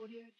Yeah.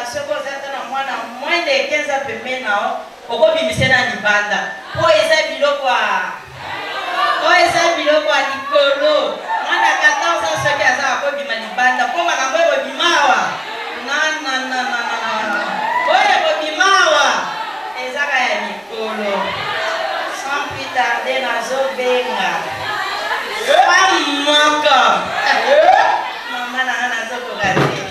ce que vous êtes dans moins de 15 ans, maintenant, pourquoi vous êtes dans les bandes? Pour essayer de quoi? Pour essayer de quoi? Nicolo. Moi, à 14 ans, ce qui a ça, pour les bandes. Pour ma campagne, pour les mawa. Non. Pour les mawa. Et ça, c'est Nicolo. Sans plus tarder, dans ce benga. Pas manquant. Maman, n'a pas regardé.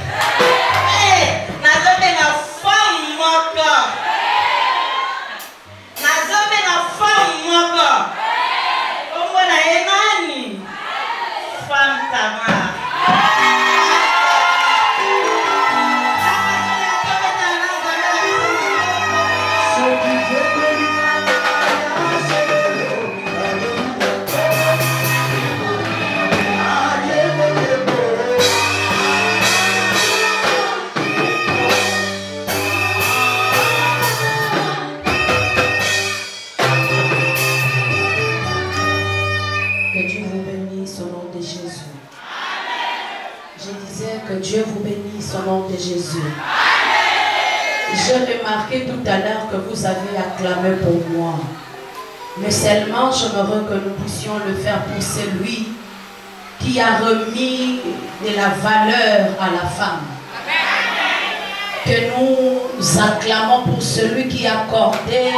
Dieu vous bénisse au nom de Jésus. J'ai remarqué tout à l'heure que vous avez acclamé pour moi. Mais seulement j'aimerais que nous puissions le faire pour celui qui a remis de la valeur à la femme. Que nous acclamons pour celui qui a accordé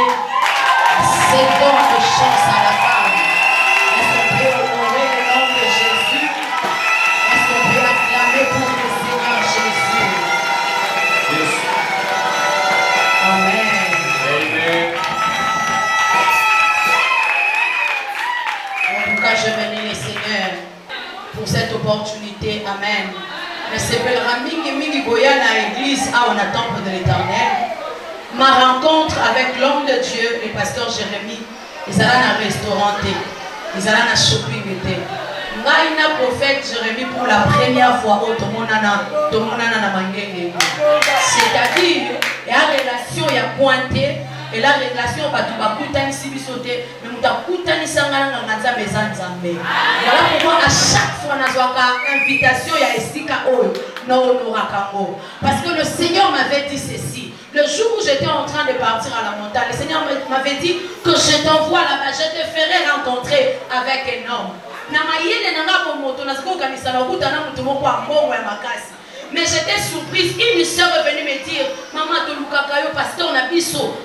ses dons de chance à la femme. Est-ce qu'on peut honorer le nom de Jésus? Est-ce qu'on peut acclamer pour le Seigneur Jésus? Yes. Amen. Amen. En tout cas, je bénis le Seigneur pour cette opportunité. Amen. Mais c'est Mingi Goya à l'église, à on temple de l'Éternel. Ma rencontre avec l'homme de Dieu, le pasteur Jérémie, ils allaient dans un restaurant, ils allaient dans un shopping. Ngaïna prophète Jérémie pour la première fois au Tomonana Mangenge. C'est-à-dire, il y a une relation, il y a pointé, et la relation, va tout sauter, mais nous avons tout le voilà pourquoi à chaque fois, nous avons une invitation, il y a Estika Oyo, parce que le Seigneur m'avait dit ceci. Le jour où j'étais en train de partir à la montagne, le Seigneur m'avait dit que je t'envoie là-bas, je te ferai rencontrer avec un homme. Mais j'étais surprise, une soeur est venue me dire, maman, tu Lukakayo, pasteur Nabiso,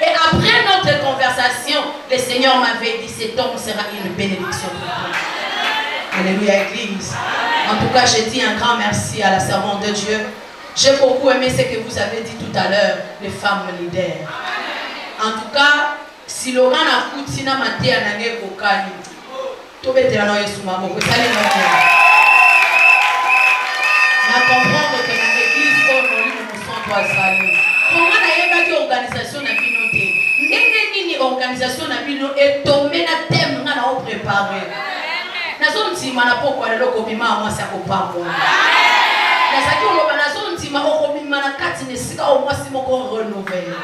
et après notre conversation, le Seigneur m'avait dit, cet homme sera une bénédiction pour toi. Alléluia, Église. En tout cas, j'ai dit un grand merci à la servante de Dieu. J'ai beaucoup aimé ce que vous avez dit tout à l'heure, les femmes leaders. En tout cas, si Laurent a coûté na maté à Nangé Kokani, tout le monde est sous ma boue. Na comprendre que dans l'église, on nous sent pas salut. Comment on a une organisation na binoté? N'importe organisation na bino est tombée na thème na on préparé. Na zone si mana poko le loko bima moi ça ko pas moi. Na saki on ba na zone si ma ko bima na kati ne sika au moi si moko renouveler.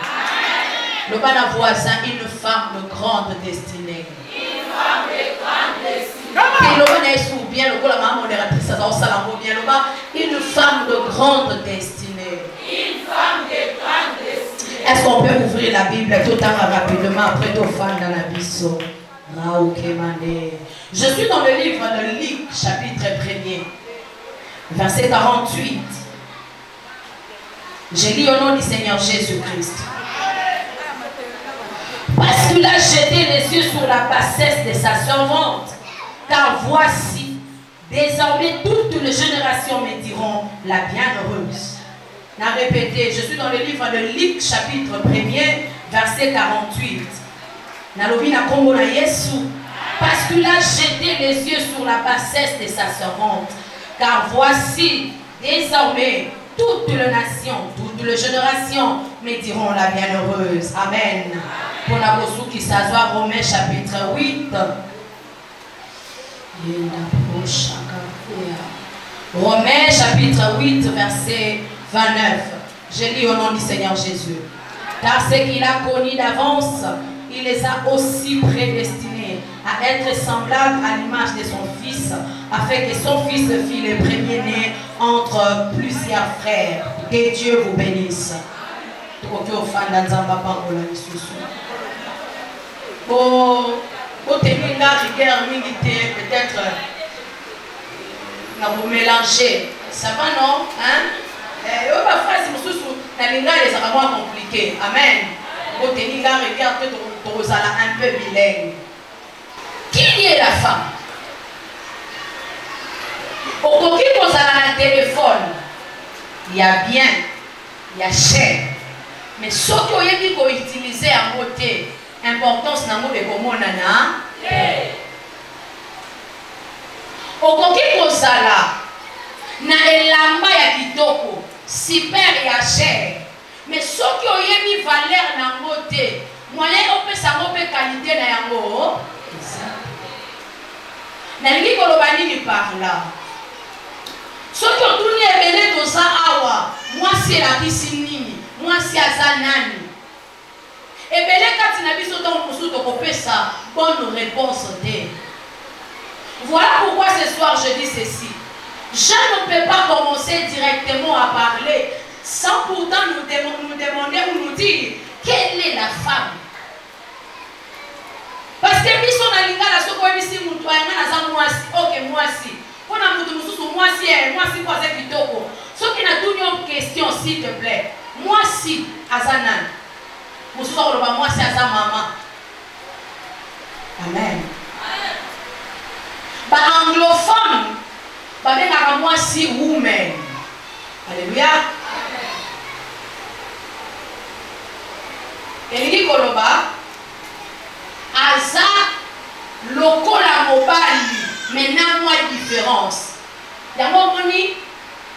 Le bana voisin une femme de grande destinée. Une femme de grande destinée. Une femme de grande destinée. Une femme de grande destinée. Est-ce qu'on peut ouvrir la Bible tout à l'heure rapidement après tout fan dans la biso? Je suis dans le livre de Luc, chapitre 1er, verset 48. Je lis au nom du Seigneur Jésus-Christ. Parce qu'il a jeté les yeux sur la bassesse de sa servante. Car voici, désormais toutes les générations me diront la bienheureuse. N'a répété, je suis dans le livre de Luc, chapitre 1er, verset 48. Nalobina Kongo na Yesu. Parce qu'il a jeté les yeux sur la bassesse de sa servante. Car voici, désormais, toutes les nations, toutes les générations me diront la bienheureuse. Amen. Pour la bossou qui s'assoit, Romains chapitre 8. Romains chapitre 8, verset 29. Je lis au nom du Seigneur Jésus. Car ce qu'il a connu d'avance, il les a aussi prédestinés à être semblables à l'image de son Fils, afin que son fils fît le premier-né entre plusieurs frères. Que Dieu vous bénisse. Peut-être vous mélangez. Ça va, non? Hein? Ma phrase, les vraiment compliqué. Amen. Vous tenez là, regardez, vous allez un peu bilingue. Qui est la femme? Au qui vous allez un téléphone, il y a bien, il y a cher. Mais ce que vous utilisez à côté, importance dans le mot de comment on a. Au qui vous allez na elamba ya kitoko super ya cher mais soki oyebi valeur na ngote moyen opesa ngo pe qualité na yango nalingi koloba nini par là soki otuni ebele toza awa mwasi elakisi nini mwasi aza nani ebele kati na biso ntango mosusu tokopesa bonne réponse te. Voilà pourquoi ce soir je dis ceci. Je ne peux pas commencer directement à parler sans pourtant nous demander ou nous dire quelle est la femme. Parce que si on a l'ingala, ce qu'on a dit, ok, moi si. On a moi si, quoi c'est plutôt. Ce qui n'a tout une question, s'il te plaît. Moi si, Azanan. Vous savez, moi si, Azan maman. Amen. Bah, anglophone. Moi si woman. Alléluia. Elingi koloba aza lokola mobali maintenant moi différence. Yango moni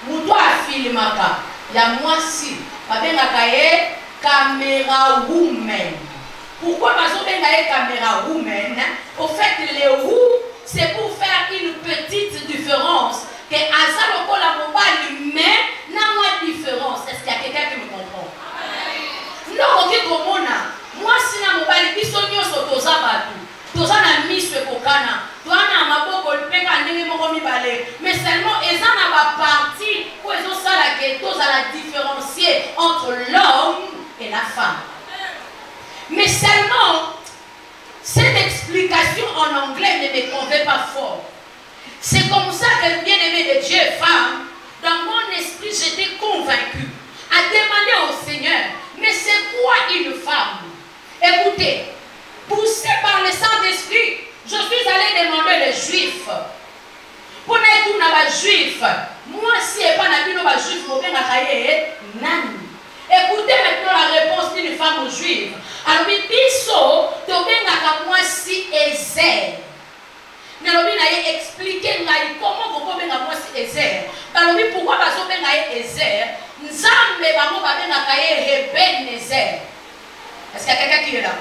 muto afilmaka ya mwasi babengaka ye caméra woman. Pourquoi bazobenga ye caméra woman? Au fait les roues c'est pour faire une petite différence. Que Aza lokola mobali mais n'a moins de différence. Est-ce qu'il y a quelqu'un qui me comprend? Non, ok, comme moi si na mobali biso nyoso toza batu. Toza na miso kokana. Toza na maboko lpeka ndenge moko mibale. Mais seulement eza na ba partie où ils ont ça la que toza la différencier entre l'homme et la femme. Mais seulement cette explication en anglais ne me convainc pas fort. C'est comme ça que bien-aimé de Dieu, femme, dans mon esprit, j'étais convaincue à demander au Seigneur, mais c'est quoi une femme? Écoutez, poussé par le Saint-Esprit, je suis allé demander les Juifs. Pour nous, les Juifs, moi, si je ne suis pas un Juif, je vais nani. Écoutez maintenant la réponse d'une femme juive. Alors, biso, tu as moi si Ezer. Nalobi na ye expliquer ngai comment vous pouvez moi si Ezer. Nalobi pourquoi baso benga ye Ezer. Nzambe bango babengaka ye Ebenezer. Est-ce qu'il y a quelqu'un qui est là?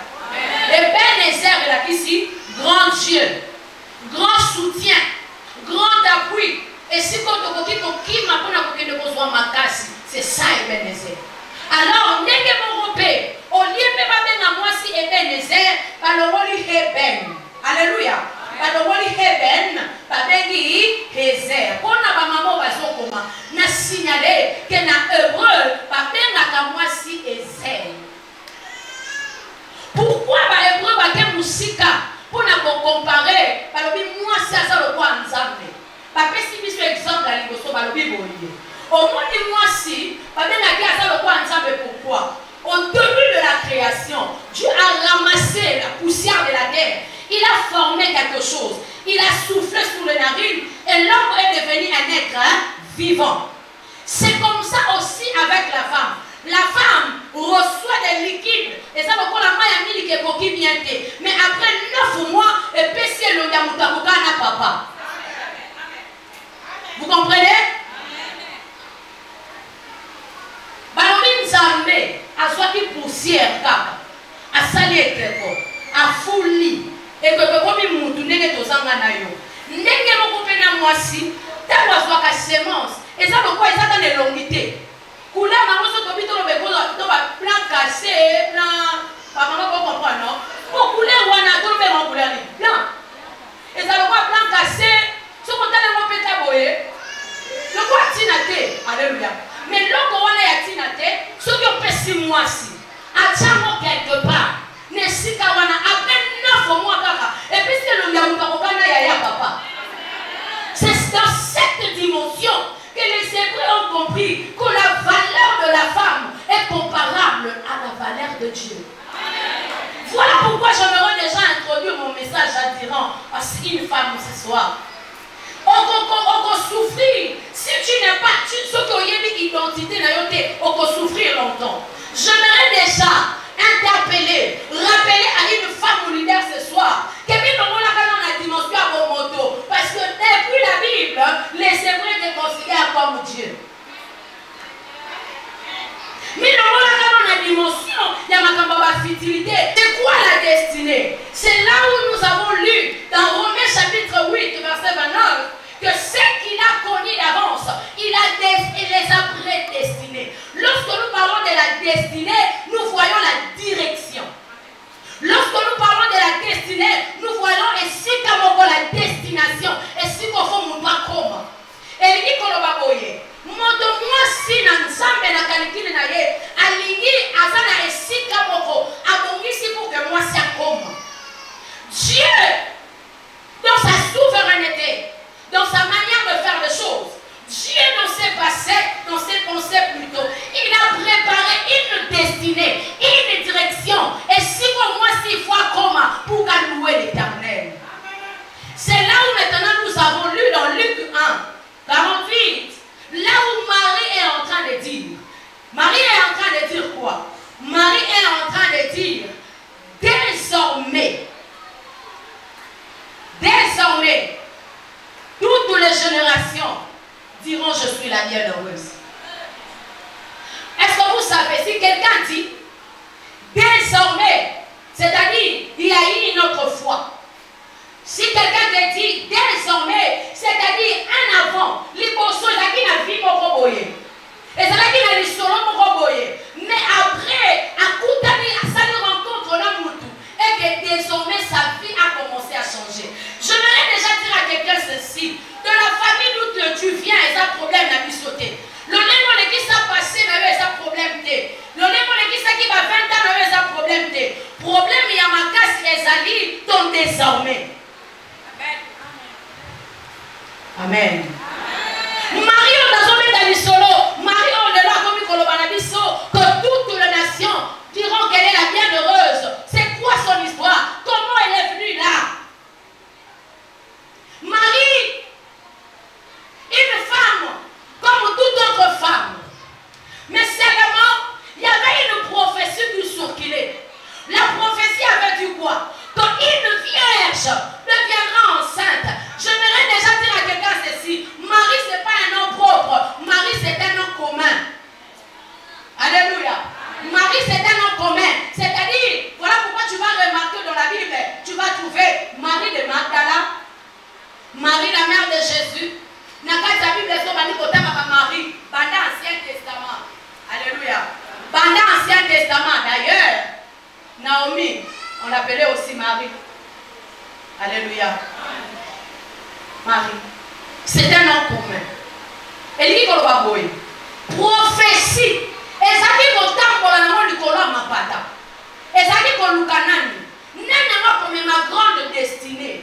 Ebenezer est là ici, grand Dieu, grand soutien, grand appui. Et si quand on dit qui m'a pas de besoin makasi, c'est ça Ebenezer. Alors, ndenge mon repé, au lieu de babenga moi si Ebenezer, baloroli Eben. Alléluia. Baloroli Eben, babengi Ezer. Pour na ba maman bazokoma, na signaler que na hébreu, babenga moi si Ezer. Pourquoi ba hébreu ba musika pour na comparer, balobi moi si asa le quoi nzambe. Ba pesi biso exemple à liboso balobi boye. Au moins de moi si, pourquoi? Au début de la création, Dieu a ramassé la poussière de la terre. Il a formé quelque chose. Il a soufflé sous les narines et l'homme est devenu un être vivant. C'est comme ça aussi avec la femme. La femme reçoit des liquides. Et ça, pourquoi la main a mis les coquilles bien. Mais après 9 mois, et pécier le yamutabuka n'a papa. Vous comprenez? Balobi nzambe azwaki poussière kaka asali ekeko afuli ekeko komi mutu ndenge tozanga na yo ndenge moko mpe na mwasi ntango azwaka semence eza lokwa ezaka na elongi te couleur nango so tobi to baplan cassé plan bamama bocomprendre non po couleur wana tolobenga couleur ni blanc eza lokwa plan cassé soko tala Alléluia. Mais l'autre, on a dit, ce que on peut 6 mois ci, à Tchamo quelque part, ne si kawana après 9 mois kaka. Et puis c'est le Yaoukakokana Yaya Papa. C'est dans cette dimension que les Hébreux ont compris que la valeur de la femme est comparable à la valeur de Dieu. Voilà pourquoi j'aimerais déjà introduire mon message attirant à une femme ce soir. On peut souffrir. Si tu n'es pas, ce que tu identité, on peut souffrir longtemps. J'aimerais déjà interpeller, rappeler à une femme leader ce soir que même dans la dimension à mon moto, parce que depuis la Bible, les Hébreux étaient considérés comme Dieu. Mais dans la dimension, il y a ma futilité. C'est quoi la destinée? C'est là où nous avons lu dans Romains chapitre 8, verset 29, que ce qu'il a connu d'avance, il les a prédestinés. Lorsque nous parlons de la destinée, nous voyons la direction. Lorsque nous parlons de la destinée, nous voyons ici comment la destination, et si qu'on fait mon pas comme. Et il dit qu'on va boyer. Moto moi si na nzambe na kalikili na ye alingi azana esika moko abongisi pour que moi sia comme. Dieu dans sa souveraineté, dans sa manière de faire les choses, Dieu dans ses passés, dans ses pensées plutôt, il a préparé une destinée, une direction. Et si pour moi s'il faut comme pour louer l'Éternel. C'est là où maintenant nous avons lu dans Luc 1, 48. Là où Marie est en train de dire. Marie est en train de dire quoi? Marie est en train de dire, désormais, toutes les générations diront je suis la bienheureuse. Est-ce que vous savez, si quelqu'un dit, désormais, c'est-à-dire, il y a eu une autre foi. Si quelqu'un te dit désormais, c'est-à-dire en avant, les bossos, il y a une vie pour boyer. Et ça veut dire qu'il mais après, à coup d'année, ça nous rencontre là, et que désormais sa vie a commencé à changer. Je voudrais déjà dire à quelqu'un ceci. De la famille d'où tu viens, il y a un problème à lui sauter. Le nez qui s'est passé, il y a un problème. Le nez qui va 20 ans, il y a un problème. Problème, il y a ma casse, les alliés, donc désormais. Amen. Marie, on a jamais dans le solo. Marie, on est là comme il que toutes les nations diront qu'elle est la bienheureuse. C'est quoi son histoire? Comment elle est venue là? Marie, une femme comme toute autre femme. Mais seulement, il y avait une prophétie qui circulait. La prophétie avait dit quoi? Quand une vierge deviendra enceinte. J'aimerais déjà dire à quelqu'un ceci. Marie, ce n'est pas un nom propre. Marie, c'est un nom commun. Alléluia. Marie, c'est un nom commun. C'est-à-dire, voilà pourquoi tu vas remarquer dans la Bible, tu vas trouver Marie de Magdala, Marie, la mère de Jésus. Dans la Bible, Marie, pendant l'Ancien Testament. Alléluia. Pendant l'Ancien Testament, d'ailleurs, Naomi, on l'appelait aussi Marie. Alléluia. Marie. C'est un nom commun. Et dit qu'on va boire. Prophétie. Et ça dit qu'on t'a pour la maman du colon ma pata. Et ça dit qu'on l'oukanani. N'a comme ma grande destinée.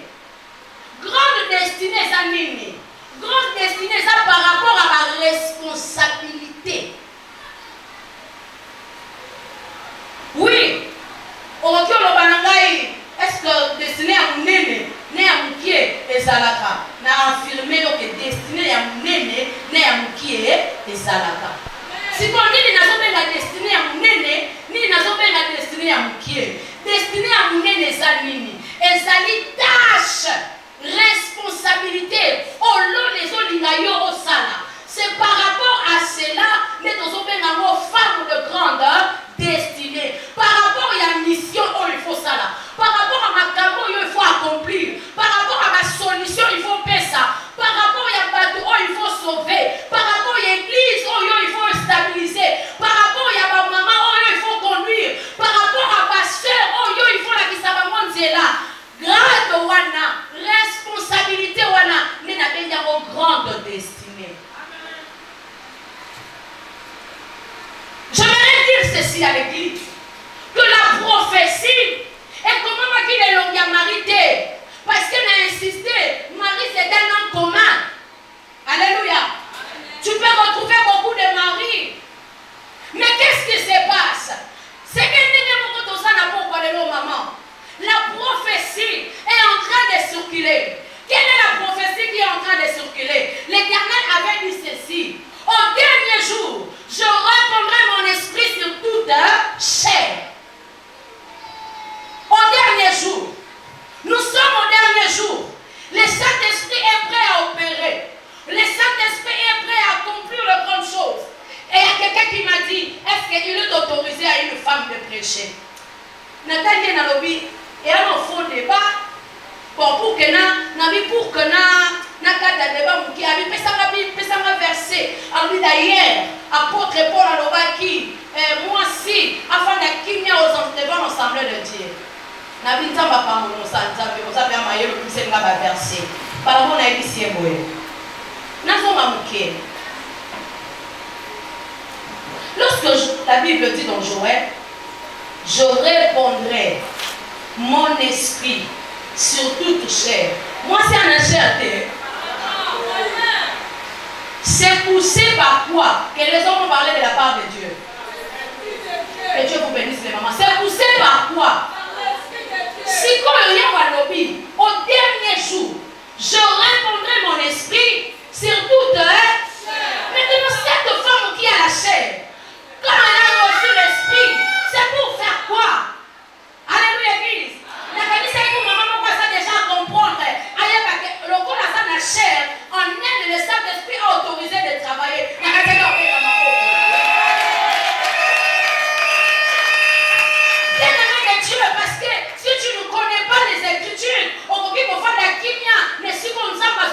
Grande destinée, ça n'est. Grande destinée, ça par rapport à ma responsabilité. Oui. Est-ce que destiné à mon néné, né à mon pied, et Zalaka, n'a affirmé que destiné à mon néné, né à mon pied, et Zalaka. Si on dit que la destinée à mon néné, ni n'a pas la destinée à mon pied, destiné à mon néné, Zalini, et Zali tâche, responsabilité, au long des olingayo au sala. C'est par rapport à cela, nous avons femme de grande destinée. Par rapport à la mission, il faut ça là. Par rapport à ma camo, il faut accomplir. Par rapport à ma solution, il faut faire ça. Par rapport à ma bateau, il faut sauver. Par rapport à l'église, il faut stabiliser. Par rapport à ma maman, il faut conduire. Par rapport à ma soeur, il faut la qui ça va monter là. Grande wana, responsabilité wana, nous n'avons pas grande destinée. ceci à l'église. Que la prophétie, et comment ma qui est longue à Marie, parce qu'elle a insisté, Marie c'est un homme commun. Alléluia. Tu peux retrouver beaucoup de maris. Mais qu'est-ce qui se passe? C'est que maman. La prophétie est en train de circuler. Quelle est la prophétie qui est en train de circuler? L'Éternel avait dit ceci. Au dernier jour, je répandrai mon esprit sur toute chair. Au dernier jour. Nous sommes au dernier jour. Le Saint-Esprit est prêt à opérer. Le Saint-Esprit est prêt à accomplir de grandes choses. Et il y a quelqu'un qui m'a dit, est-ce qu'il est autorisé à une femme de prêcher? Nathalie n'a lobby et un faux débat pour que verset d'ailleurs apôtre Paul a l'obaki moi aussi afin d'acquérir aux devant l'ensemble de Dieu. N'a pas par mon santé, vous avez un maillot le plus simple verset. Par mon avis, c'est beau. N'a pas manqué. Lorsque la Bible dit dans Joël, je répondrai mon esprit sur toute chair. Moi, c'est un acheté. C'est poussé par quoi? Que les hommes ont parlé de la part de Dieu. Que Dieu vous bénisse les mamans. C'est poussé par quoi? Si quand il y a un lobby, au dernier jour, je répondrai mon esprit sur toute chair. Maintenant, cette femme qui a la chair, quand elle a reçu l'esprit, c'est pour faire quoi? Alléluia, église. La famille, c'est que maman m'a ça déjà comprendre. Le corps a la chair, en elle, le Saint-Esprit a autorisé de travailler. Bien-aimé de Dieu, parce que si tu ne connais pas les Écritures, on peut faire la kimia, mais si on ne sait pas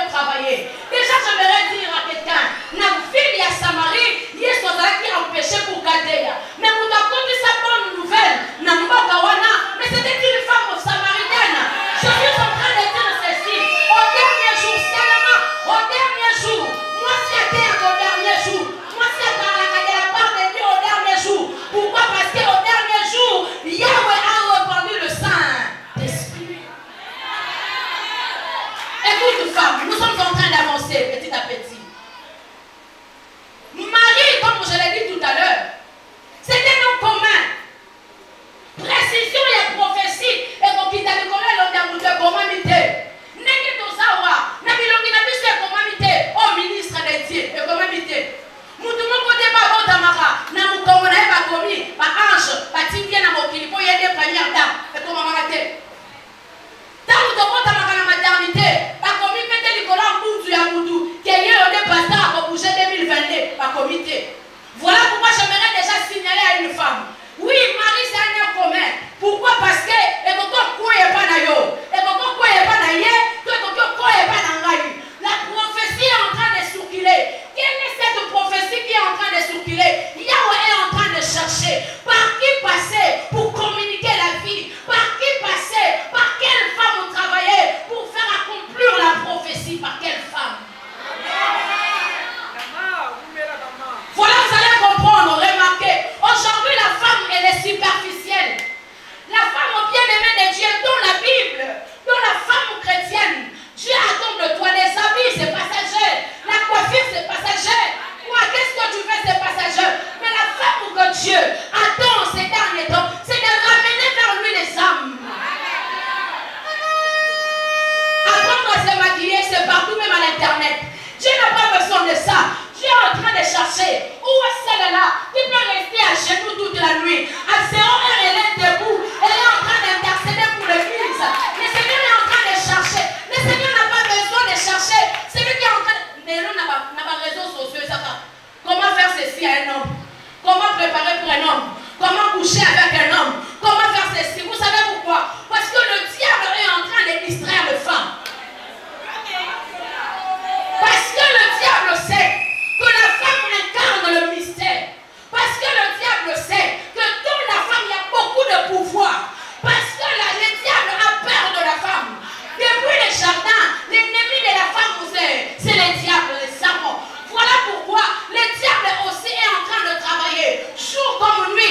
travailler. Déjà, j'aimerais dire à quelqu'un, la fille à Samarie, il y a qui a empêché pour garder. Mais vous avez sa bonne nouvelle, mais c'était une femme samaritaine. Je suis en train de dire ceci. Au dernier jour, seulement, au dernier jour, moi c'était au dernier jour. Moi c'est par la part de Dieu au dernier jour. Pourquoi? Parce qu'au dernier jour, Yahweh a répandu le Saint-Esprit. Écoute, femme, nous sommes en train d'avancer petit à petit. Marie, comme je l'ai dit tout à l'heure, c'est un nom commun. Précision et prophétie. Et qu'on quitte à l'école, on a comment mité. N'est-ce pas? N'a pas au ministre des dieux. Et comment mité. Nous devons côté pas au Tamara. N'a pas commun, pas commis, pas ange, pas tigre, n'a pas qu'il faut y aller première dame. Et comment m'arrêter? Tant que tu as la maternité, pas commis, mettez l'école en bout du Yamoudou. Qui est au départ pour bouger 2022, pas comité. Voilà pourquoi j'aimerais déjà signaler à une femme. Oui, Marie, c'est un nom commun. Pourquoi? Parce que la prophétie est en train de circuler. Quelle est cette prophétie qui est en train de circuler? Yahweh est en train de chercher par qui passer pour communiquer la vie, par qui passer, par quelle femme vous travaillez pour faire accomplir la prophétie, par quelle femme. Voilà, vous allez comprendre, remarquez. Aujourd'hui, la femme, elle est superficielle. La femme bien-aimée de Dieu, dans la Bible, dans la femme chrétienne, Dieu attend de toi les habits, c'est passager. La coiffure, c'est passager. Quoi, qu'est-ce que tu fais, c'est passager. Mais la femme que Dieu attend ces derniers temps, c'est de ramener vers lui les âmes. Apprendre à se maquiller, c'est partout, même à l'internet. Dieu n'a pas besoin de ça. Dieu est en train de chercher. Où est celle-là qui peut rester à genoux toute la nuit? À 0 heure, elle est debout. Elle est en train d'intercéder pour l'église. Le Seigneur est en train de chercher. Le Seigneur n'a pas besoin de chercher. C'est lui qui est en train de... Mais nous, n'a pas réseaux sociaux. Comment faire ceci à un homme? Comment préparer pour un homme? Comment coucher avec un homme? Comment faire ceci? Vous savez pourquoi? Parce que le diable est en train de distraire les femmes. Parce que le diable sait que la femme incarne le mystère. Parce que le diable sait que dans la femme, il y a beaucoup de pouvoir. Parce que le diable a peur de la femme. Depuis le jardin, l'ennemi de la femme, c'est le diable, les serpents. Voilà pourquoi le diable aussi est en train de travailler. Jour comme nuit,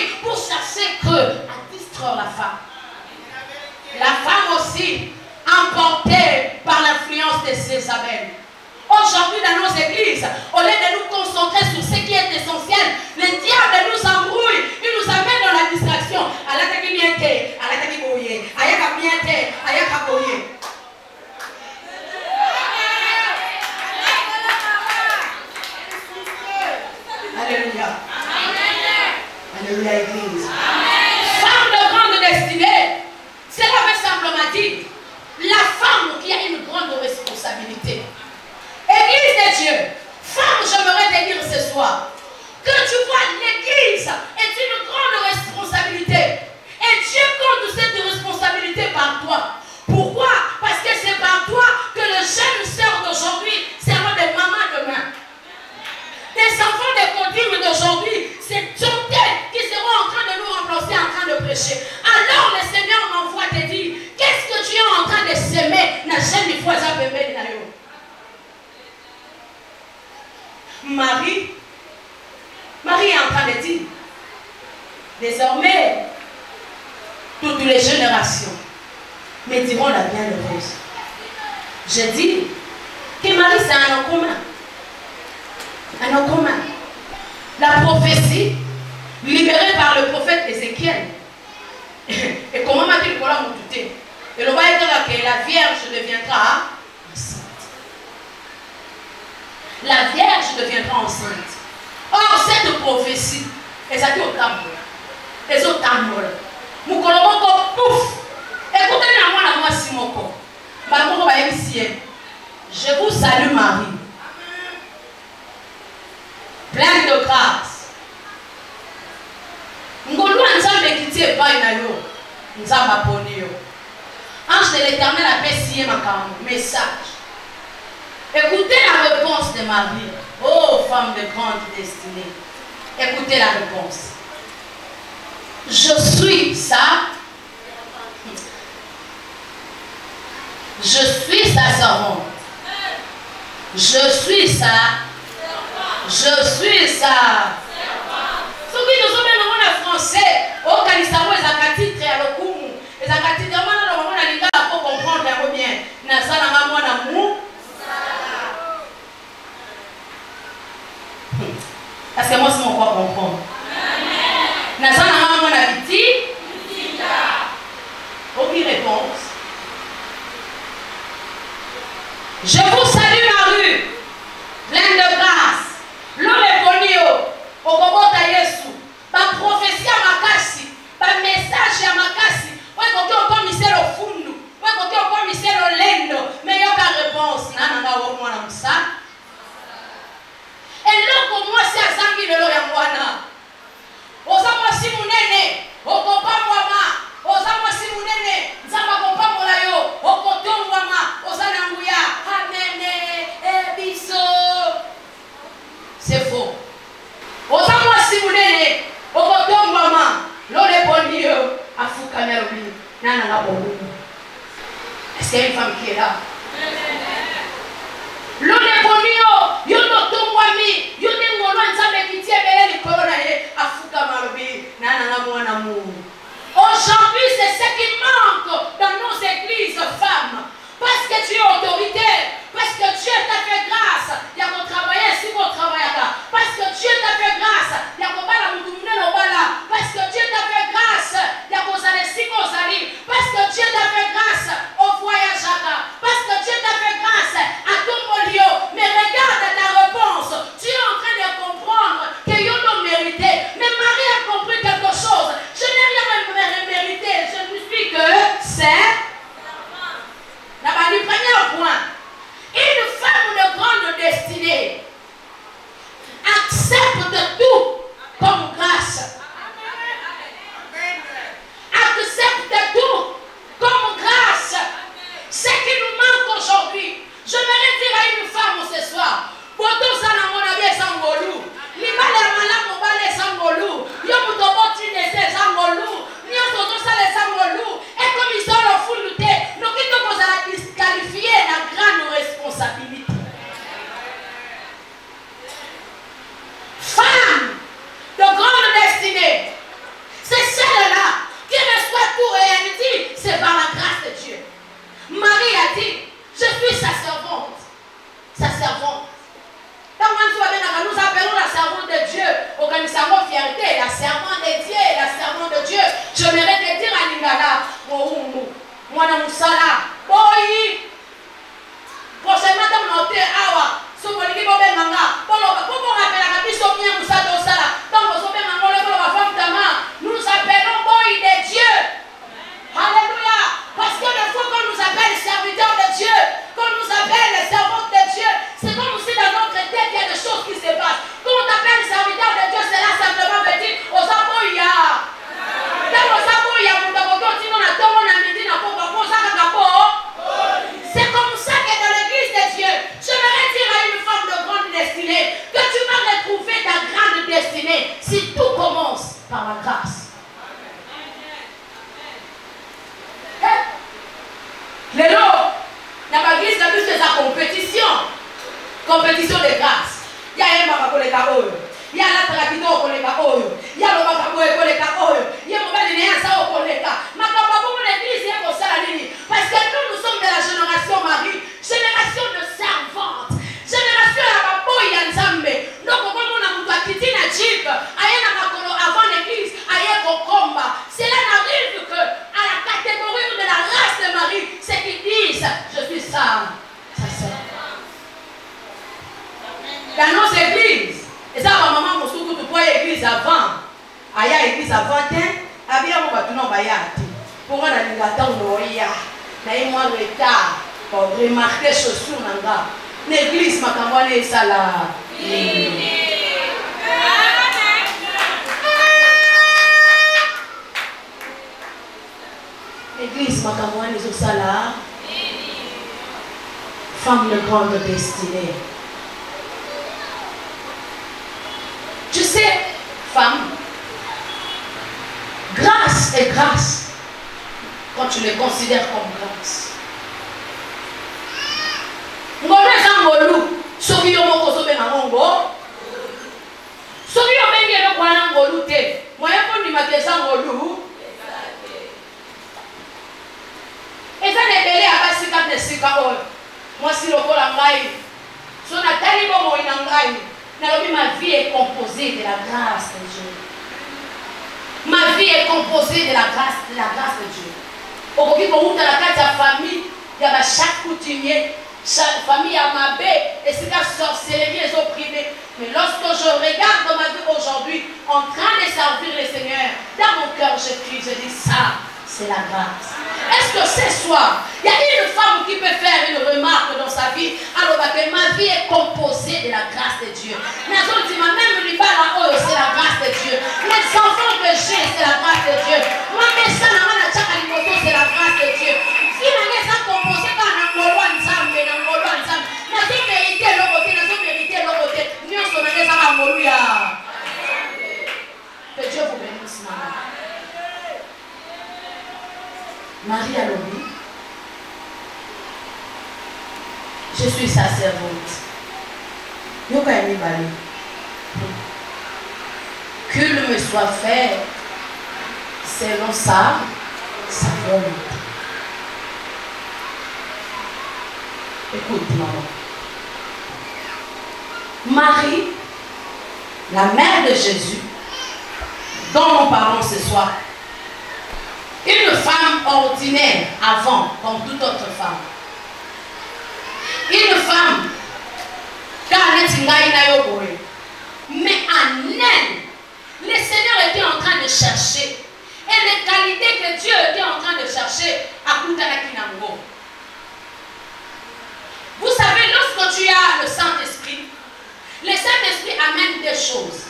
Alléluia. Alléluia, Église. Femme de grande destinée, cela veut simplement dire la femme qui a une grande responsabilité. Église de Dieu, femme, j'aimerais te dire ce soir que tu vois, l'église est une grande responsabilité. Et Dieu compte cette responsabilité par toi. Pourquoi? Parce que c'est par toi que les jeunes sœurs d'aujourd'hui seront des mamans demain. Des enfants de continue d'aujourd'hui, c'est elles qui seront en train de nous remplacer, en train de prêcher. Alors le Seigneur m'envoie te dire, qu'est-ce que tu es en train de s'aimer? N'a jamais fois à bébé d'ailleurs. Marie est en train de dire, désormais, toutes les générations me diront la bienheureuse. Je dis que Marie c'est un homme commun. Un homme commun. La prophétie libérée par le prophète Ézéchiel. Et comment m'a-t-il qu'on l'a monté? Et l'on va être là que la Vierge deviendra enceinte. La Vierge deviendra enceinte. Or, cette prophétie, elle a dit au tambour. Elle au tambour. Mon colombo, pouf! Écoutez-moi, moi, si mon corps. Je vous salue, Marie. Pleine de grâce. Ngolo nzambe kiti epai na yo. Nzamba poni yo. Ange de l'Éternel a payé ma message. Écoutez la réponse de Marie. Oh, femme de grande destinée. Écoutez la réponse. Je suis ça. Je suis sa servante. Je suis ça. Je suis ça. Ce qui nous emmène en français, au Kanisamo, les acatitres et à l'okumu. Les acatitres, on a dit pour comprendre bien. Nasana maman amour. Parce que moi, c'est mon corps comprendre. Nasana maman a dit. Aucune réponse. Je vous salue Marie, pleine de grâce. L'homme est poni au Kobota Yesu. Ma prophétie à Makasi, ma message à Makasi. Ouais, quand on peut misser le fundu, ouais, quand on peut misser le lendo, mais il n'y a pas de réponse. Nana au moins comme ça. Et là, pour moi, c'est à Zangi de l'Oyamwana. Osama si munene, okopa mwama, osama si munene, nzamba kopa molayo, okoto mwama, osana nguya, amene, ebiso. C'est faux. Osama si munene, okoto mwama, l'ole bonio, afuka merobi, nana la bobu. Est-ce qu'il y a une femme qui est là? L'ole bonio, yono tomwami, yono ngolo nzambe kitie bele likolo na ye, afuka marobi, nana la mwana mu. Aujourd'hui, c'est ce qui manque dans nos églises femmes. Parce que tu es autoritaire. Parce que Dieu t'a fait grâce. Il y a qu'on travaille si vous travaillez là. Parce que Dieu t'a fait grâce. Il y a qu'on va la moutoumine au bala. Parce que Dieu t'a fait grâce. Il y a qu'on s'allait si qu'on s'allait. Parce que Dieu t'a fait grâce au voyage là. Parce que koleka oyo. Ya la trakido koleka oyo. Ya lo bakaboye koleka oyo. Ya mobali ne asa koleka. Makamba pour l'église ya ko sala nini? Parce que nous sommes de la génération Marie, génération de servantes. Génération ya baboy ya Nzambe. Donc comme on a mutu akiti na jeep, ayena makolo avant l'église, aye kokomba. Cela n'arrive que à la catégorie de la race de Marie, c'est qu'ils disent je suis ça. Ça c'est. Dans nos églises, et ça va maman pour surtout tu vois l'église avant. Aya église avant abia mo batuna bayati. Pour moi na ngata unoya. Na moi retard pour remarquer ce sous nanga. L'église makambwane sala. L'église makambwane sala. Femme de grande destinée. Tu sais, femme, grâce et grâce, quand tu les considères comme grâce. Ngolo ngolu, soki yo moko sobe na mongo. Soki yo bengi yo kwana ngolu te. Moya ko ndima ke sa ngolu. Eza nebele abasika te sika oyo. Moi si lokola ngai, so na tali bo mo ina ngai. Ma vie est composée de la grâce de Dieu. Ma vie est composée de la grâce de Dieu. Au qui pour la carte de la famille, il y a chaque coutumier, chaque famille à ma baie, et c'est la sorcellerie et opprimés. Mais lorsque je regarde ma vie aujourd'hui, en train de servir le Seigneur, dans mon cœur je crie, je dis ça, c'est la grâce. Est-ce que ce soir, il y a une femme qui peut faire une remarque dans sa vie, alors que ma vie est composée de la grâce de Dieu. Même l'Ibala, c'est la grâce de Dieu. Les enfants que j'ai, c'est la grâce de Dieu. Moi, c'est la grâce de Dieu. Si on est composé quand on a ensemble, on a mérité le côté, on a mérité le côté. Nous sommes que Dieu vous bénisse, maman. Marie a l'obéi. Je suis sa servante. Qu'il me soit fait selon sa volonté. Écoute, maman. Marie, la mère de Jésus, dont nous parlons ce soir, une femme ordinaire avant, comme toute autre femme. Une femme, mais en elle, le Seigneur était en train de chercher. Et les qualités que Dieu était en train de chercher à Koutanakinango. Vous savez, lorsque tu as le Saint-Esprit amène des choses.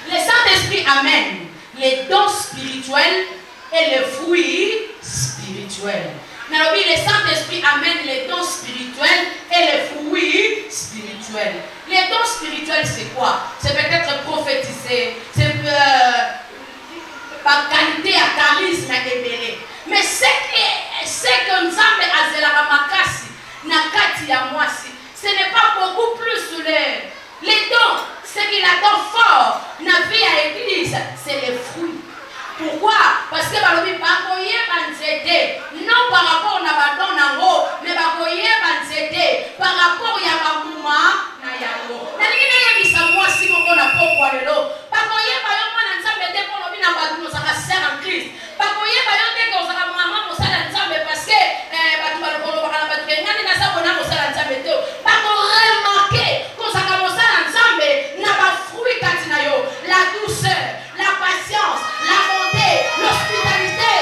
Le Saint-Esprit amène les dons spirituels et les fruits spirituels. Mais le Saint-Esprit amène les dons spirituels et les fruits spirituels. Les dons spirituels, c'est quoi? C'est peut-être prophétiser, c'est par qualité à charisme et belé. Mais c'est que nous avons à la makasi, nakati ya mwasi. Ce n'est pas beaucoup plus les dons. Ce qu'il attend fort dans la vie à l'église, c'est les fruits. Pourquoi? Parce que balobi bakoye banzete non par rapport na badon nango mais bakoye banzete par rapport ya bamuma na yango. Na nini na yebisa mwasi moko na pokwa lelo bakoye bayo mwana nzambe te ko lobi na batu nosaka sœur en Christ. Bakoye bayo te ko saka mama mosala nzambe parce que batu balokolo bakana batu ngani na sabo na mosala nzambe te. Bako remarquer ko saka mosala nzambe na ba fruit kati na yo, la douceur, la patience, la bonté, l'hospitalité.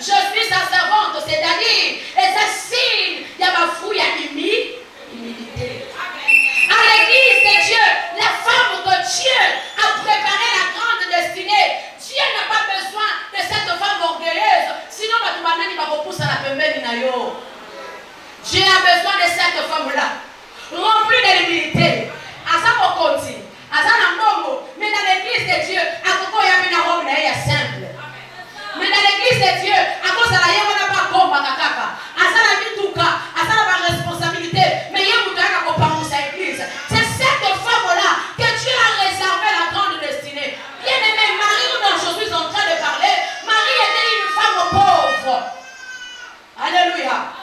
je suis sa servante, c'est-à-dire, et ça signe, il y a ma fouille à humilité. À l'église de Dieu, la femme que Dieu a préparé la grande destinée, Dieu n'a pas besoin de cette femme orgueilleuse, sinon Dieu a besoin de cette femme-là, remplie de l'humilité. Mais dans l'église de Dieu, à quoi il y a une robe simple. Mais dans l'église de Dieu, à cause de la yéma n'a pas combat kaka, à ça la vie tout cas, à ça la responsabilité, mais yéma n'a pas combat sa église. C'est cette femme-là que Dieu a réservé la grande destinée. Bien aimé, Marie, dont je suis en train de parler, Marie était une femme pauvre. Alléluia.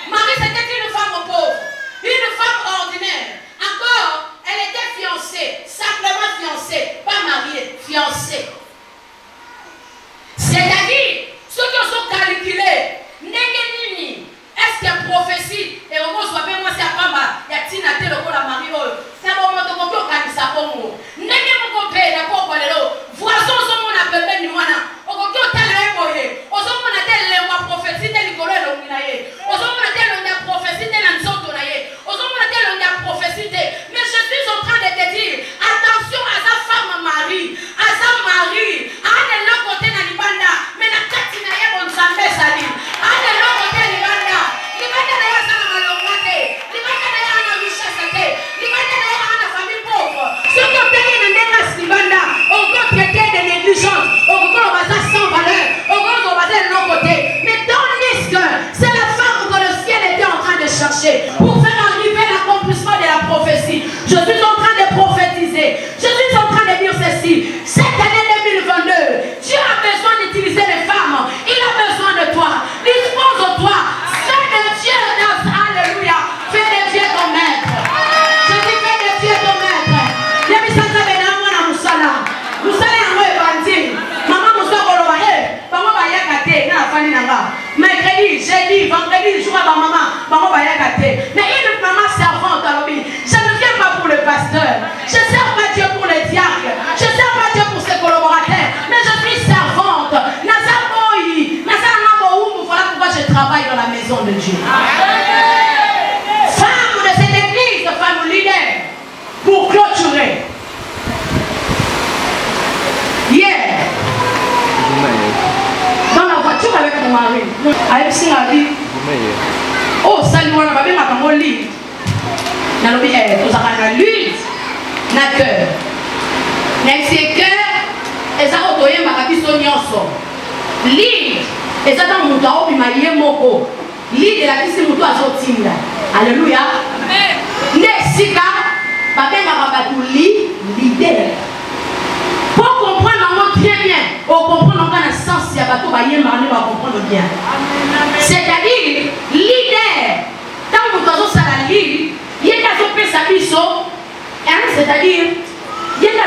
Marie, c'était une femme pauvre, une femme ordinaire. Encore, elle était fiancée, simplement fiancée, pas mariée, fiancée. C'est-à-dire, ceux qui sont calculés, est-ce qu'il y a prophétie? Et on va se faire moi, c'est à Pamba, il y a Tina Telo, la Marie, c'est un moment de compter au Kanisa Congo. N'est-ce pas mon père, d'accord, voisin, on a appelé Nuana, on a tel émoyé, on a tel prophétie, tel Nicolas Lominaye, on a tel prophétie, tel Ansotonaye, on a tel prophétie, mais je suis en train de te dire, attention à sa femme Marie, à sa mari, à l'autre côté de Libanda, mais la Katina est mon Zambé Salim, à l'autre côté de Libanda, Libanda n'est pas dans la localité, Libanda n'est pas dans la richesse, Libanda n'est pas dans la famille pauvre. Ce qui ont payé le négas Libanda, on peut traiter de négligence, on peut baser sans valeur, on peut baser de l'autre côté. Mais dans l'isque, c'est la femme que le ciel était en train de chercher pour faire arriver l'accomplissement de la prophétie. Je suis en train de prophétiser, je suis en train de dire ceci. Cette année 2022, Dieu a besoin d'utiliser les femmes, il a besoin de toi. Dispose-toi, fais de Dieu, alléluia, fais de Dieu ton maître. Je dis fais de Dieu ton maître. Mercredi, jeudi, vendredi, jour à ma maman, mais une maman servante à l'obéi. Je ne viens pas pour le pasteur, je ne sers pas Dieu pour les diacres, je ne sers pas Dieu pour ses collaborateurs, mais je suis servante. Voilà pourquoi je travaille dans la maison de Dieu. Femme de cette église, femme leader, pour clôturer. Hier, dans la voiture avec mon mari, avec ce a dit, oh, salut, on va bien ma lit. Dans le bien, vous avez la lutte, na cœur. Mais c'est que, et ça va envoyer ma copie Sonyoso. Lit, et ça dans mon temps, puis ma lié moko. Lit de la piste moutou à Zotinga. Alléluia. Nexika, papa m'a rabattu lit, leader. Pour comprendre très bien, on comprend dans le sens, il y a pas tout bailler, mais on va comprendre bien. C'est-à-dire, leader, tant que vous avez la ligne, il y a des gens qui sont c'est-à-dire, il y a des gens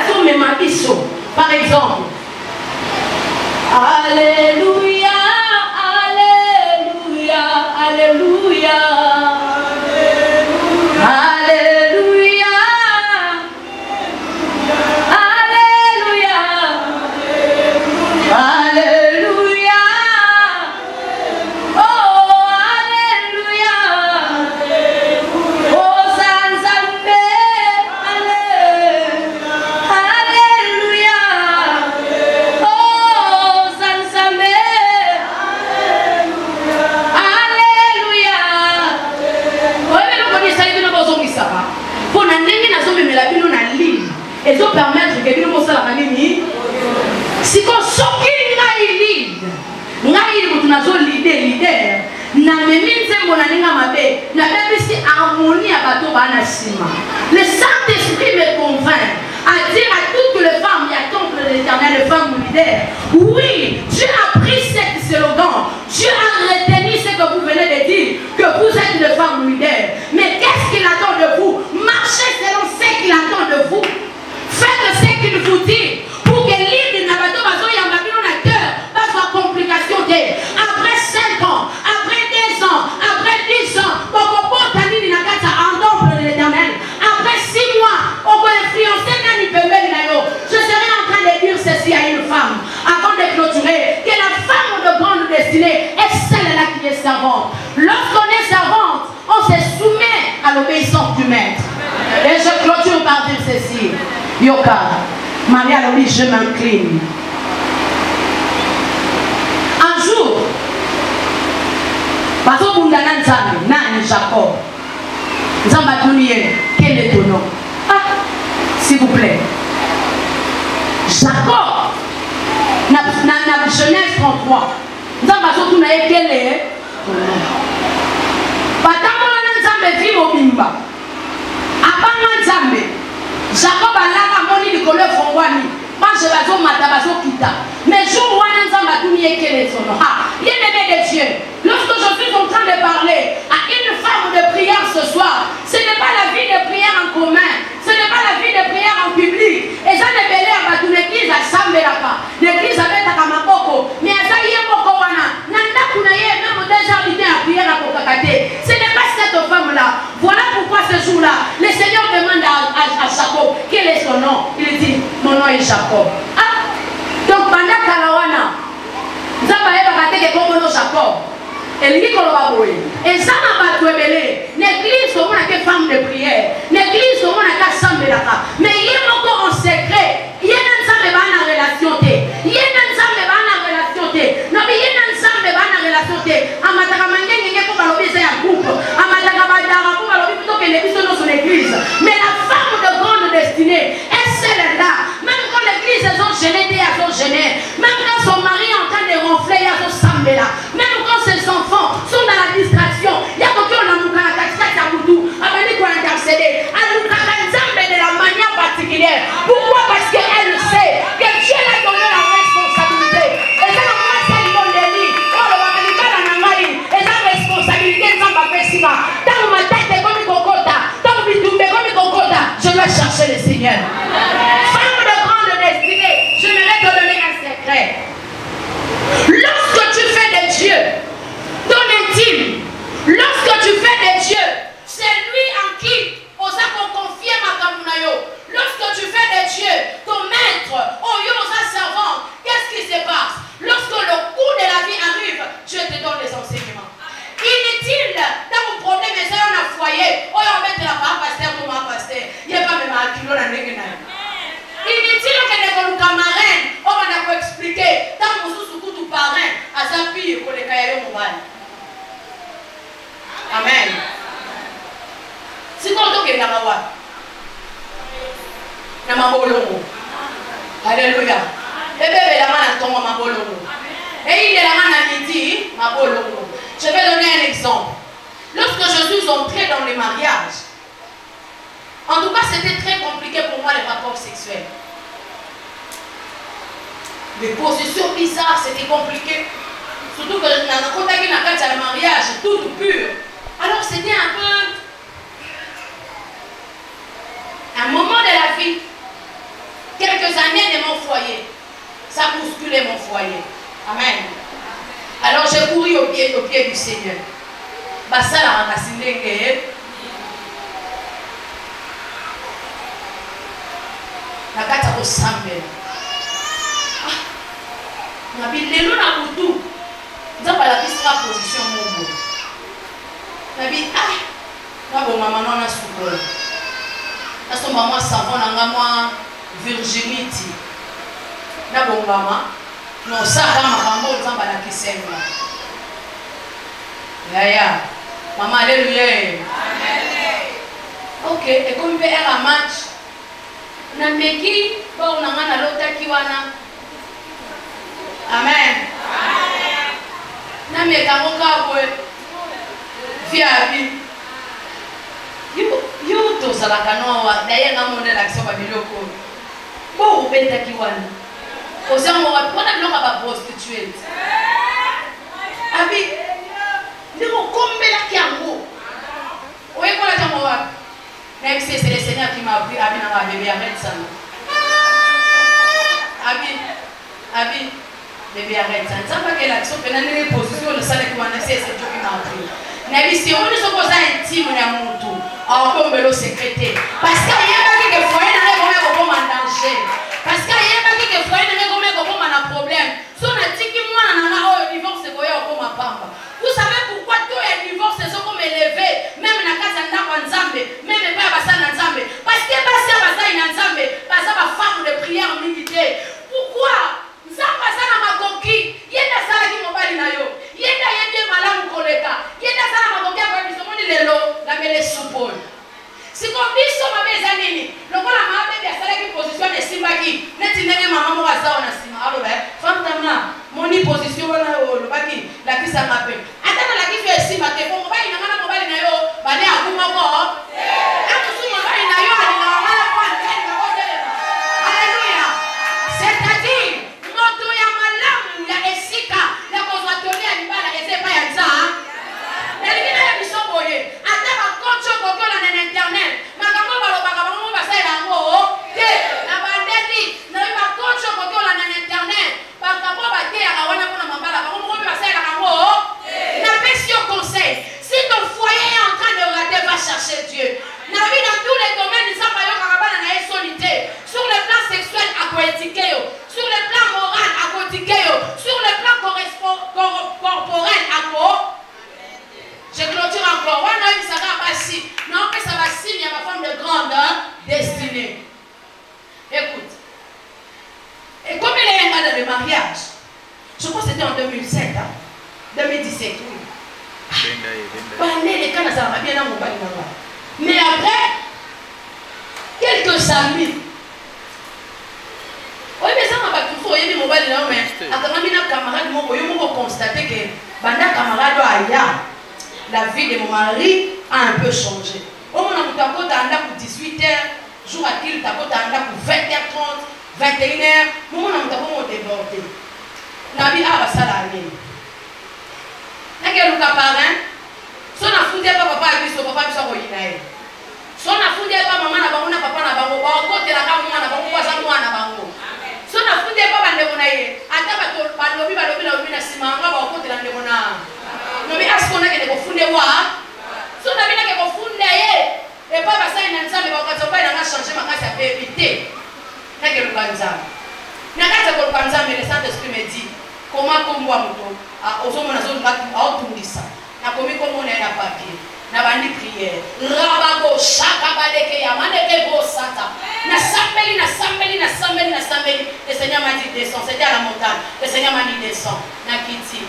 qui sont même par exemple, Alléluia, Alléluia, Alléluia, Alléluia. Alléluia, oh Alléluia, oh Sanzambe, Alléluia, oh Sanzambe, Alléluia. Oui, mais nous connaissons les gens qui ont mis ça. Pour nous donner la somme de la vie, nous avons ligne. Et ça permettre que nous puissions la famille. Si on s'occupe de leader, le Saint-Esprit me convainc à dire à toutes les femmes, il y a temple de l'Éternel, les femmes leaders. Oui, Dieu a pris cette slogan, Dieu a retenu ce que vous venez de dire, que vous êtes les femmes leaders. Mais qu'est-ce qu'il attend de vous? Marchez selon ce qu'il attend de vous. Faites ce qu'il vous dit. Pour que l'île n'a pas complication. Après 5 ans, après 2 ans, après 10 ans, on comporte un lit en temple de l'Éternel. Après 6 mois, on peut influencer. Je serai en train de dire ceci à une femme avant de clôturer. Lorsqu'on est servante, on se soumet à l'obéissance du maître. Et je clôture par dire ceci. Yoka, Maria Loli, je m'incline. Un jour, parce que vous avez Jacob, quel est ton nom? Ah, s'il vous plaît. Jacob, dans Genèse 33, nous avons dit quel est ton nom? Jacob a là moni du colère fongwani. Moi je vais au matabazo kita. Mais jour où on a battu quel est son nom? Ah, bien aimé de Dieu. Lorsque je suis en train de parler à une femme de prière ce soir, ce n'est pas la vie de prière en commun, ce n'est pas la vie de prière en public. Et ça ne peut pas battre l'église à Sambelaka. L'église avec Takamaboko. Mais à ça y est Moko wana. Nanda kunaye même déjà l'idée à prière à Kokakate. Ce n'est pas cette femme-là. Voilà pourquoi ce jour-là, le Seigneur demande à Jacob quel est son nom. Il dit, mon nom est Jacob. Ah, donc pendant Kalawana, nous avons dit que mon nom Jacob. Et dit et ça n'a pas tout ébélé. L'église, on a que femme de prière. L'église, on a que Sambelaka. Mais il y a encore en secret. Il y a un ensemble de relation. Il y a un ensemble de relation. Non, mais il y a un ensemble de relation. Amatakamangé, il y a un groupe. Amatakamandara, pour aller plutôt que l'église dans son église. Mais la femme de grande destinée, est celle-là. Même quand l'église est en gênée, elles sont gênées. Même quand son mari est en train de ronfler, elles sont sambela. Même quand ses enfants sont dans la distraction, il y a quelqu'un qui a un casquette à Boudou, à venir pour intercéder, à nous de la manière particulière. Pourquoi? Parce qu'elle sait que Dieu l'a donné la responsabilité. Et ça, on sait qu'il donne des lits. On va venir dans la maille. Et la responsabilité, ça va faire si mal. Dans ma tête, comme il cocota. Dans ma vie, comme il cocota. Je dois chercher le Seigneur. Femme de grande destinée, je vais te donner un secret. Lorsque tu fais de Dieu ton intime, lorsque tu fais de Dieu, c'est lui en qui on confie ma kamunayo. Lorsque tu fais de Dieu ton maître, oyosa servant, qu'est-ce qui se passe? Lorsque le coup de la vie arrive, Dieu te donne des enseignements. Inutile dans mon problème, c'est un foyer. Oh, on met la part pasteur pour ma pasteur. Il n'y a pas même un kilo dans les guenilles. Inutile que les camarades, on va expliquer. Dans mon sous-sous tout parrain, à sa fille, pour les cahiers mobile. Amen. Si on toque na mawa, na mabolongo. Alléluia. Bébé la main à ton mabolongo. Et il est la main à midi, mabolongo. Je vais donner un exemple. Lorsque je suis entrée dans les mariages, en tout cas c'était très compliqué pour moi les rapports sexuels. Les positions bizarres, c'était compliqué. Surtout que dans le contexte de mariage, tout pur. Alors c'était un peu un moment de la vie, quelques années de mon foyer, ça bousculait mon foyer. Amen. Alors j'ai couru au pied du Seigneur. Bassa la racine la kata ko sambe. Ah, na bilelo na kutu. Nzamba la kisika position mongo. Na bi na bo mama na sukola. Na so mama savon na ngamwa virginity. Na bo mama no saka makambo nzamba la kisenga. Ya mama alléluia. Amen. OK, et comme faire un match na meki ba unanga na lotaki wana. Amen. Amen. Na meka moka bwe fiabi. Yo to sala kanoa daye ngamone la kisoba biloko. Bo ubetaki wana. Ozamo wa pona biloko ba prostituée. Abi ndiko kombela kiango. Oye kwa la tamo wa. Même si c'est le Seigneur qui m'a appris, Abi n'a pas bébé, arrête ça. Abi, bébé, arrête ça. Ne sais pas quelle action, mais dans les positions, le salaire qui m'a donné, c'est Dieu qui m'a appris. Mais si on ne se pose intime, on a mon tour. On peut me le secréter. Parce qu'il y a pas qui est foyer, on a comme en danger. Parce qu'il y a pas qui est foyer, on a comme un problème. Si on a dit que moi, on a un divorce, c'est quoi, on a pas. Vous savez pourquoi tout est divorce? Dieu. Pourquoi? Nzamba sana makoki. Yenda sala ki mobali na yo. Yenda yende malamu koleka. Yenda sana makoki kwa bisomoni lelo na mele supol. Siko biso mabeza nini? Lokola mabe ya sala ki position de simbaki. Neti nene mama mo baza na sima. Alo ba. Fantamna. Moni position wana lobaki la kisa mabe. Atana la ki fe sima ke ko mobali na ngana mobali na yo. Bale akuma ko. Ako su mobali na yo ali na ngana kwa ndani na ko tele. Alléluia. C'est-à-dire moto ya malamu ya esika na ko zwa ya libala ezepa ya nza. Na libina ya bisoboye. Ataba kocho kokola na internet. Makambo balobaka bango basala ngo. Te na bandeli na ba kocho kokola na internet. Makambo bate ya wana kuna mambala bango basala ngo. Na pesi conseil. Si ton foyer est en train de rater, va chercher Dieu. Dans tous les domaines, nous avons solité. Sur le plan sexuel, à poétiquer. Sur le plan moral, à poétiquer. Sur le plan corporel, à quoi? Je clôture encore. Non, que ça va signer ma femme de grande destinée. Écoute. Et comme il est dans le mariage, je crois que c'était en 2007, 2017, oui. Mais après quelques amis, oui, mais ça m'a pas tout fait, mais à camarade, moi, constaté que la vie de mon mari a un peu changé. Au moment où tu as 18h, jour à qu'il tu as 20h30, 21h, au moment où tu as débordé. La vie a salarié. Nake luka parrain, son a foutu pas papa et son papa et son boyinae. Son a foutu pas maman na bango na papa na bango, ba côté la ka mwana bango kwa za mwana bango. Son a foutu pas bande bonaye, ata ba to ba lobi na sima nga ba côté la ndeko na. No mais est-ce qu'on a que de funde wa? Son a bina que funde ye. Et pas ba sa ina nzambe ba ka topa na changer makasi ya éviter. Nake luka nzambe. Nakata ko luka nzambe le Saint-Esprit me dit comment komwa moto ozomona zolunga aotungisa nakomi komona na papier na bandi prière rabako shaka baleke ya maneke bo sata na sambeli le Seigneur m'a dit descend, c'était à la montagne, le Seigneur m'a dit descend na kiti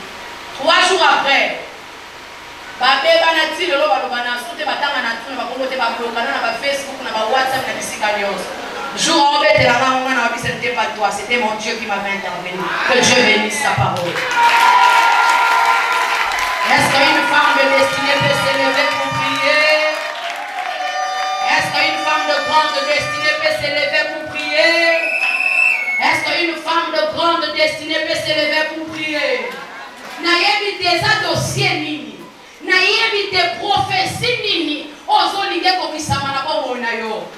3 jours après babe banati lelo balobana sote batanga na tuna bakongote ba blokana na ba Facebook na ba WhatsApp na bisika nyonso. Jour en fait, ce n'était pas toi, c'était mon Dieu qui m'avait intervenu. Que Dieu bénisse sa parole. Est-ce qu'une femme de destinée peut s'élever pour prier? Est-ce qu'une femme de grande destinée peut s'élever pour prier? Est-ce qu'une femme de grande destinée peut s'élever pour prier? Nayebi des dossiers nini. Nayebi des prophéties nini. Ozolinge komisama na bomo na yo.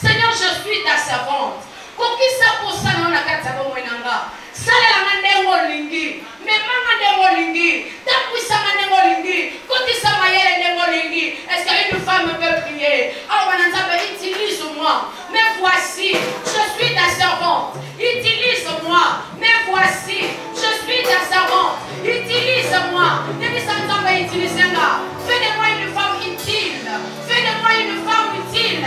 Seigneur, je suis ta servante. Kokisa posana na kata bomo nanga. Sala na ndengo lingi. Memanga ndengo lingi. Tapuisa ndengo lingi. Kokisa mayele ndengo lingi. Est-ce qu'une femme peut prier? Alors Bananzabe, utilise-moi. Mais voici, je suis ta servante. Utilise-moi. Mais voici, je suis ta servante. Utilise-moi. Fais de moi une femme utile. Fais de moi une femme utile.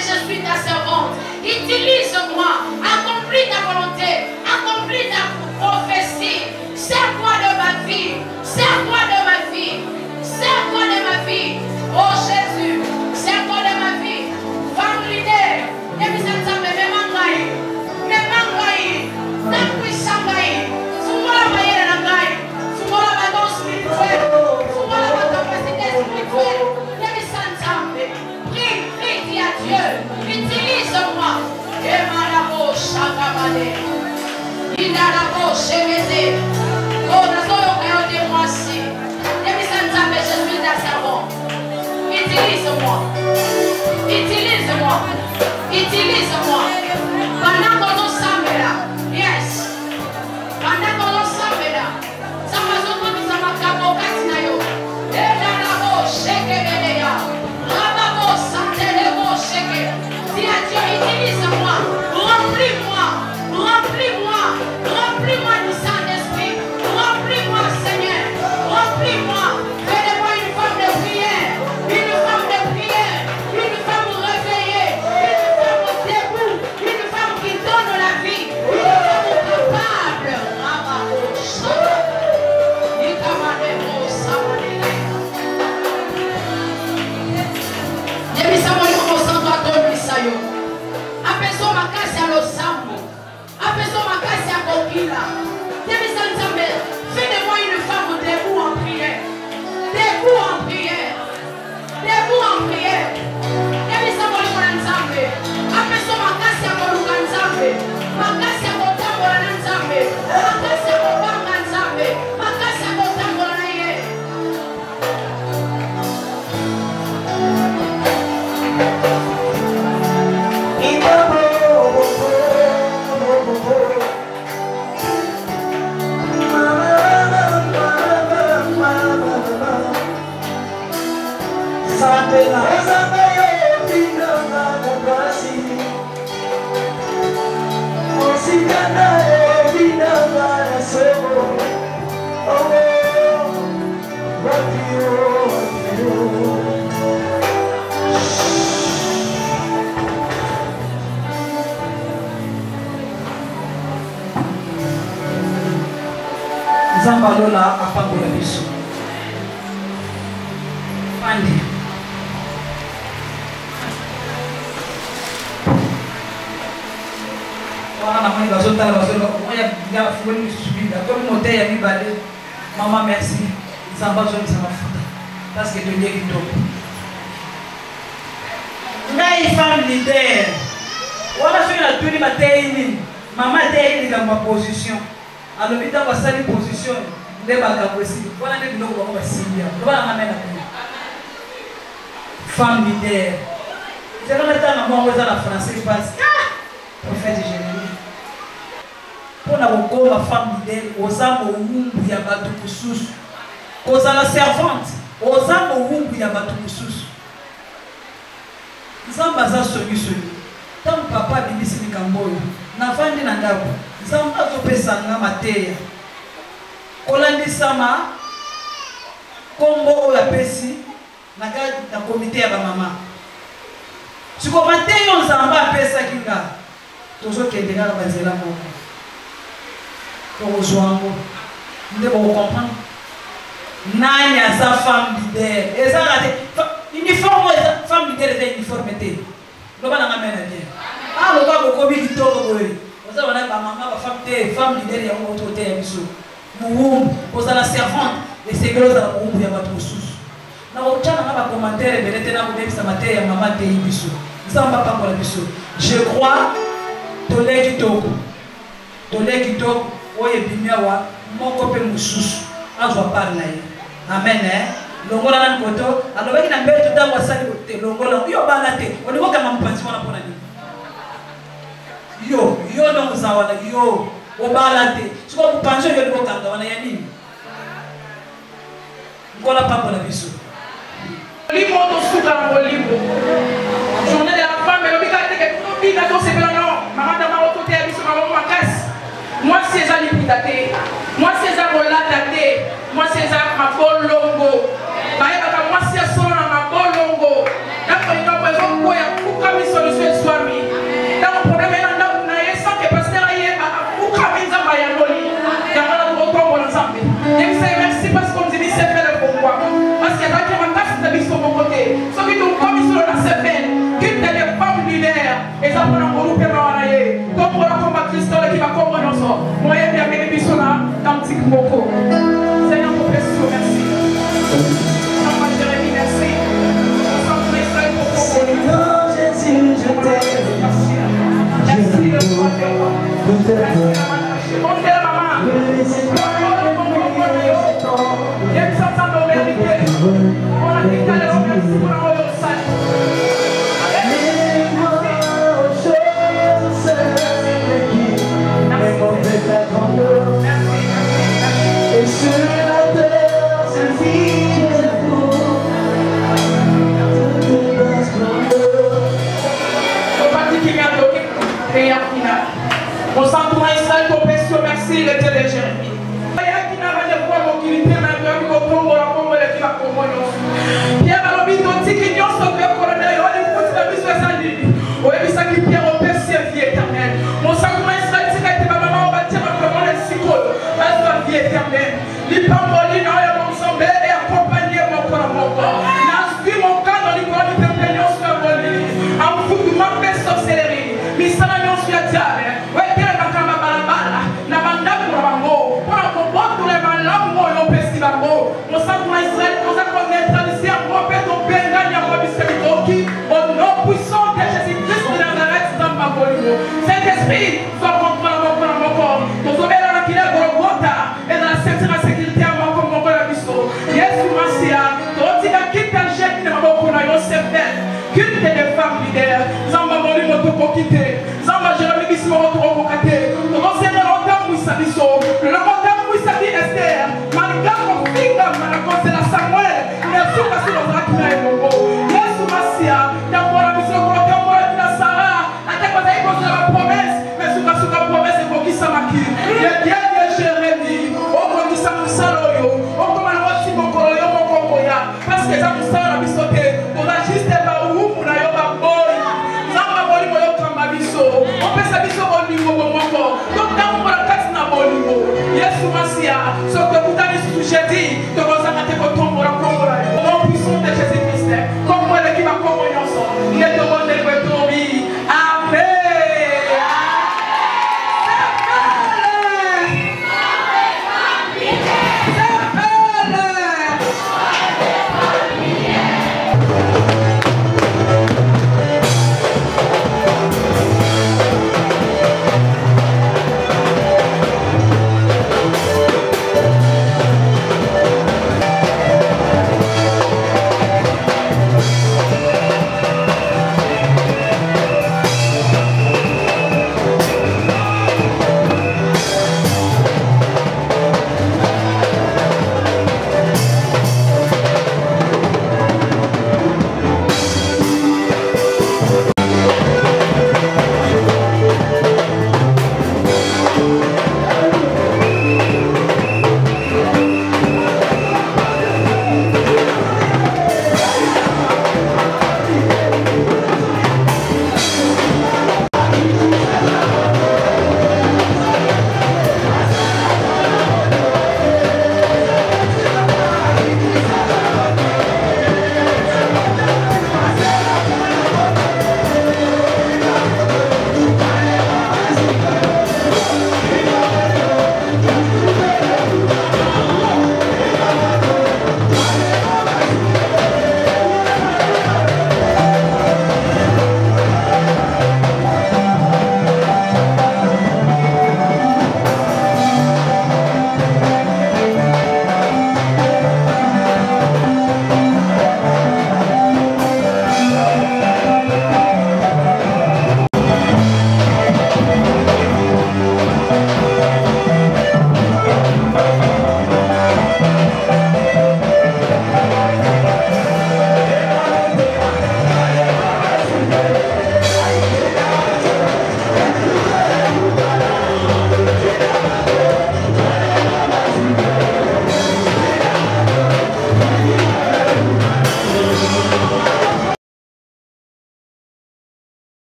Je suis ta servante. Utilise-moi. Accomplis ta volonté. Accomplis ta prophétie. Sers-toi de ma vie. Sers-toi de ma vie. Sers-toi de ma vie. Oh Jésus. Sers-toi de ma vie. Femme leader. Utilise-moi. Utilise-moi. Utilise-moi. Utilise-moi. Pendant qu'on nous semble là. Yes. Pendant qu'on nous semble là. Ça va se trouver dans ma cabocasse na yo. Et dans la bouche, cheke ya. Rababo, santé le bouche, cheke. Dis à Dieu, utilise-moi. Remplis-moi. Remplis-moi. Remplis-moi du Saint-Esprit. Remplis-moi, Seigneur. Remplis-moi. Fais-de-moi une femme de prière. Une femme de prière. Une femme réveillée. Une femme debout. Zambalola apangola biso. Pandi. Wana mwenye bazotala bazotala mwenye ya fueni subida. Comme moté ya mibale. Maman merci. Zamba zo bisa mafuta. Parce que donner kitoko. Ngai femme leader. Wana sio na tuni mateni. Mama teni dans ma position. Alors, il y a une position de Bagabosi. Voilà les gens qui vont voilà la femme leader. Je vais mettre un mot en français parce que prophète Jérémie. Pour la femme leader, aux âmes au monde, il y a battu pour sous. Aux âmes servante, aux âmes au monde, il y a battu pour sous. Nous sommes basés sur lui. Tant papa a dit que Kamboyo, n'a pas dit Nandabo. Zamba topesa nga mateya kolandi sama kombo oyo apesi na komite ya bamama siko mateya oyo Nzamba apesaki nga tozokende kaka banzela moko tokozwa yango nde bokokomprendre nani aza femme leader ezaka te uniforme oyo femme leader eza uniforme te loba nanga mena bien aloba bokomi kitoko boye vous avez une femme leader et une autorité. Vous avez la servante et c'est que vous avez un sous. Nous avons un commentaire et je crois que amen. Yo donc ça va yo au balade ce que vous pensez que vous kanga wana yani ngola papa na biso limo to suka ngo limo journée de la femme le bika teke to bika to se bela non maman da ma côté biso maman makasi moi c'est ça lipidate moi c'est ça relatate moi c'est ça ma bolongo baye baka moi c'est ça na ma bolongo dako ndo kwa ko ya kuka mi solution swami dako problème merci parce qu'on dit c'est fait pour moi. Parce qu'il y a des gens qui sont mon côté. Ceux qui nous commis sur la semaine, qui sont des femmes leaders, et ça prend un groupe et va aller. Comme pour la combat Christophe qui va comprendre ça. Moi, il y a bien mes bisous là, dans le petit moko. Seigneur, mon précieux, merci. Seigneur, Jérémie, merci. Seigneur Jésus, je t'aime. Merci de toi. Montez la maman. Et sur la terre, c'est vide de vous. Le parti qui vient de prière finale. Mon sang pour Israël, ton précieux merci, le Dieu de Jérémie. Pierre a l'envie de dire qu'il y a un secret colonel, il y a une petite amie sur sa ligne. Oui, mais ça qui Pierre au Père vie éternelle. Mon sacrement Israël, c'est que ma maman va dire comment les psychologues, elle va vie éternelle. Les pambolines, il y a mon sang et accompagner mon corps, mon corps. L'inscrit mon cas dans les corps de tempénion sur la ligne. En fout de ma paix sorcellerie. Mais ça n'a rien sur la diable. Oui, Pierre va quand même à la balle. La bande pour la bango. Pour la combattre pour les malades, mon festival. Mon sacrement Israël, nous avons neutralisé un gros père de Bengal, il y a un au nom puissant de Jésus-Christ de Nazareth dans ma volonté. Saint-Esprit, sois contre mon corps. Nous sommes dans la Kila Golgotha et dans la septième sécurité à mon corps, mon corps à biso. Yes, Massia, toi, tu as quitté le jet de ma boue, on s'est fait. Culte des femmes leaders, Zamba Moli, mon topo quitté. Zamba Jérémie, mon retour au Kokaté. Nous sommes dans l'entente, nous sommes